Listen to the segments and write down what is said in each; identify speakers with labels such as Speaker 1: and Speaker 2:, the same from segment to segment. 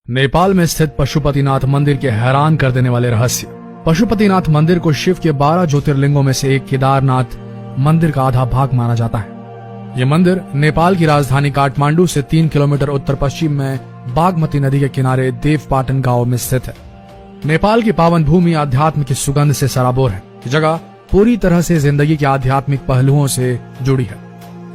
Speaker 1: नेपाल में स्थित पशुपतिनाथ मंदिर के हैरान कर देने वाले रहस्य। पशुपतिनाथ मंदिर को शिव के 12 ज्योतिर्लिंगों में से एक केदारनाथ मंदिर का आधा भाग माना जाता है। ये मंदिर नेपाल की राजधानी काठमांडू से 3 किलोमीटर उत्तर पश्चिम में बागमती नदी के किनारे देवपाटन गांव में स्थित है। नेपाल की पावन भूमि आध्यात्म की सुगंध से सराबोर है। ये जगह पूरी तरह से जिंदगी के आध्यात्मिक पहलुओं से जुड़ी है।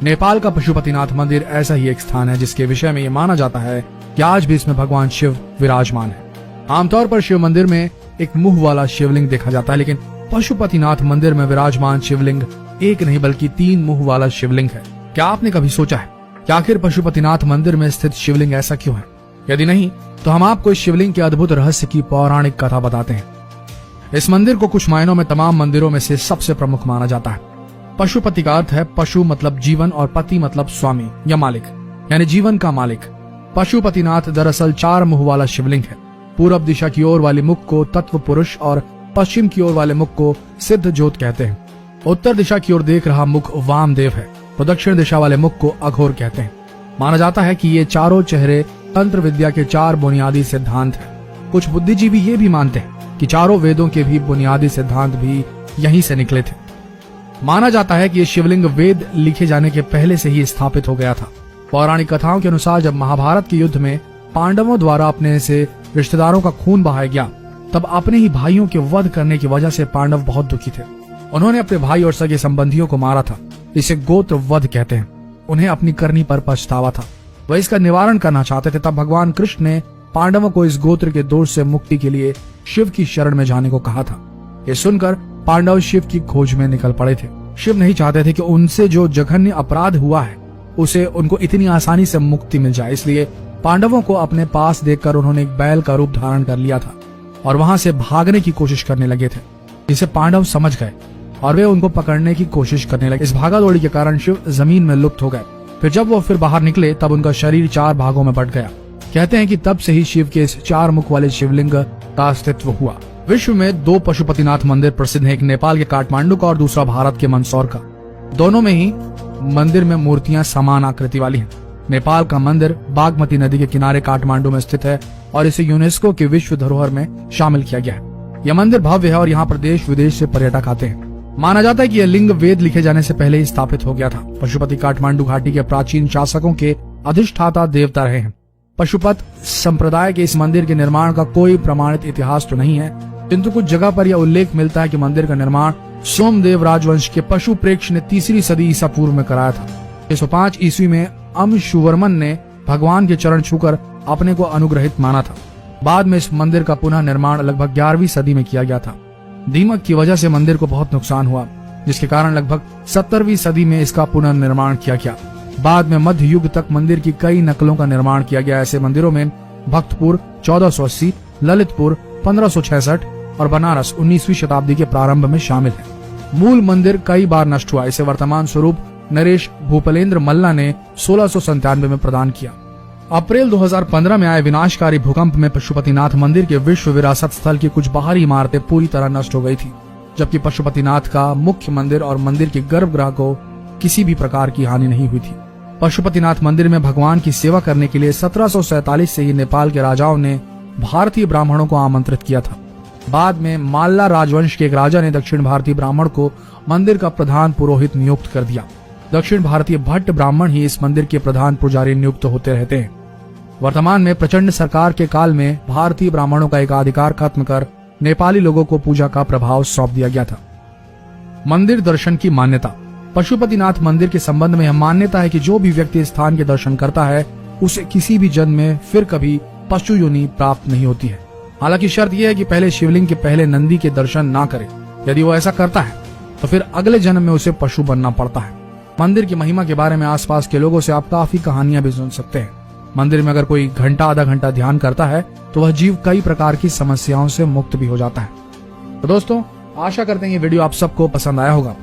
Speaker 1: नेपाल का पशुपतिनाथ मंदिर ऐसा ही एक स्थान है जिसके विषय में ये माना जाता है कि आज भी इसमें भगवान शिव विराजमान है। आमतौर पर शिव मंदिर में एक मुंह वाला शिवलिंग देखा जाता है, लेकिन पशुपतिनाथ मंदिर में विराजमान शिवलिंग एक नहीं बल्कि 3 मुंह वाला शिवलिंग है। क्या आपने कभी सोचा है कि आखिर पशुपतिनाथ मंदिर में स्थित शिवलिंग ऐसा क्यों है? यदि नहीं तो हम आपको इस शिवलिंग के अद्भुत रहस्य की पौराणिक कथा बताते हैं। इस मंदिर को कुछ मायनों में तमाम मंदिरों में से सबसे प्रमुख माना जाता है। पशुपति का अर्थ है पशु मतलब जीवन और पति मतलब स्वामी या मालिक, यानी जीवन का मालिक। पशुपतिनाथ दरअसल 4 मुंह वाला शिवलिंग है। पूरब दिशा की ओर वाले मुख को तत्व पुरुष और पश्चिम की ओर वाले मुख को सिद्ध ज्योत कहते हैं। उत्तर दिशा की ओर देख रहा मुख वामदेव है तो दक्षिण दिशा वाले मुख को अघोर कहते हैं। माना जाता है कि ये चारों चेहरे तंत्र विद्या के 4 बुनियादी सिद्धांत हैं। कुछ बुद्धिजीवी ये भी मानते हैं कि चारों वेदों के भी बुनियादी सिद्धांत भी यहीं से निकले थे। माना जाता है कि ये शिवलिंग वेद लिखे जाने के पहले से ही स्थापित हो गया था। पौराणिक कथाओं के अनुसार जब महाभारत के युद्ध में पांडवों द्वारा अपने से रिश्तेदारों का खून बहाया गया, तब अपने ही भाइयों के वध करने की वजह से पांडव बहुत दुखी थे। उन्होंने अपने भाई और सगे संबंधियों को मारा था। इसे गोत्र वध कहते हैं। उन्हें अपनी करनी पर पछतावा था। वह इसका निवारण करना चाहते थे। तब भगवान कृष्ण ने पांडवों को इस गोत्र के दोष से मुक्ति के लिए शिव की शरण में जाने को कहा था। ये सुनकर पांडव शिव की खोज में निकल पड़े थे। शिव नहीं चाहते थे कि उनसे जो जघन्य अपराध हुआ है उसे उनको इतनी आसानी से मुक्ति मिल जाए, इसलिए पांडवों को अपने पास देखकर उन्होंने एक बैल का रूप धारण कर लिया था और वहां से भागने की कोशिश करने लगे थे, जिसे पांडव समझ गए और वे उनको पकड़ने की कोशिश करने लगे। इस भागादौड़ी के कारण शिव जमीन में लुप्त हो गए। फिर जब वो फिर बाहर निकले तब उनका शरीर 4 भागों में बट गया। कहते हैं कि तब से ही शिव के इस 4 मुख वाले शिवलिंग का अस्तित्व हुआ। विश्व में 2 पशुपतिनाथ मंदिर प्रसिद्ध हैं, एक नेपाल के काठमांडू का और दूसरा भारत के मंदसौर का। दोनों में ही मंदिर में मूर्तियां समान आकृति वाली हैं। नेपाल का मंदिर बागमती नदी के किनारे काठमांडू में स्थित है और इसे यूनेस्को के विश्व धरोहर में शामिल किया गया है। यह मंदिर भव्य है और यहाँ पर देश विदेश से पर्यटक आते हैं। माना जाता है कि यह लिंग वेद लिखे जाने से पहले ही स्थापित हो गया था। पशुपति काठमांडू घाटी के प्राचीन शासकों के अधिष्ठाता देवता रहे हैं। पशुपत संप्रदाय के इस मंदिर के निर्माण का कोई प्रमाणित इतिहास तो नहीं है, किंतु कुछ जगह पर यह उल्लेख मिलता है कि मंदिर का निर्माण सोमदेव राजवंश के पशु प्रेक्ष ने 3री सदी ईसा पूर्व में कराया था। 605 ईस्वी में अमशुवर्मन ने भगवान के चरण छूकर अपने को अनुग्रहित माना था। बाद में इस मंदिर का पुनः निर्माण लगभग 11वीं सदी में किया गया था। दीमक की वजह से मंदिर को बहुत नुकसान हुआ, जिसके कारण लगभग 17वीं सदी में इसका पुनर्निर्माण किया गया। बाद में मध्य युग तक मंदिर की कई नकलों का निर्माण किया गया। ऐसे मंदिरों में भक्तपुर 1480, ललितपुर 1566 और बनारस 19वीं शताब्दी के प्रारंभ में शामिल है। मूल मंदिर कई बार नष्ट हुआ। इसे वर्तमान स्वरूप नरेश भूपलेंद्र मल्ला ने 1697 में प्रदान किया। अप्रैल 2015 में आए विनाशकारी भूकंप में पशुपतिनाथ मंदिर के विश्व विरासत स्थल की कुछ बाहरी इमारतें पूरी तरह नष्ट हो गई थी, जबकि पशुपतिनाथ का मुख्य मंदिर और मंदिर के गर्भगृह को किसी भी प्रकार की हानि नहीं हुई थी। पशुपतिनाथ मंदिर में भगवान की सेवा करने के लिए 1747 से ही नेपाल के राजाओं ने भारतीय ब्राह्मणों को आमंत्रित किया था। बाद में माल्ला राजवंश के एक राजा ने दक्षिण भारतीय ब्राह्मण को मंदिर का प्रधान पुरोहित नियुक्त कर दिया। दक्षिण भारतीय भट्ट ब्राह्मण ही इस मंदिर के प्रधान पुजारी नियुक्त होते रहते हैं। वर्तमान में प्रचंड सरकार के काल में भारतीय ब्राह्मणों का एकाधिकार खत्म कर नेपाली लोगों को पूजा का प्रभाव सौंप दिया गया था। मंदिर दर्शन की मान्यता। पशुपतिनाथ मंदिर के संबंध में यह मान्यता है कि जो भी व्यक्ति स्थान के दर्शन करता है उसे किसी भी जन्म में फिर कभी पशु योनि प्राप्त नहीं होती है। हालांकि शर्त यह है कि पहले शिवलिंग के पहले नंदी के दर्शन ना करे। यदि वो ऐसा करता है तो फिर अगले जन्म में उसे पशु बनना पड़ता है। मंदिर की महिमा के बारे में आसपास के लोगों से आप काफी कहानियां भी सुन सकते हैं। मंदिर में अगर कोई घंटा आधा घंटा ध्यान करता है तो वह जीव कई प्रकार की समस्याओं से मुक्त भी हो जाता है। तो दोस्तों, आशा करते हैं ये वीडियो आप सबको पसंद आया होगा।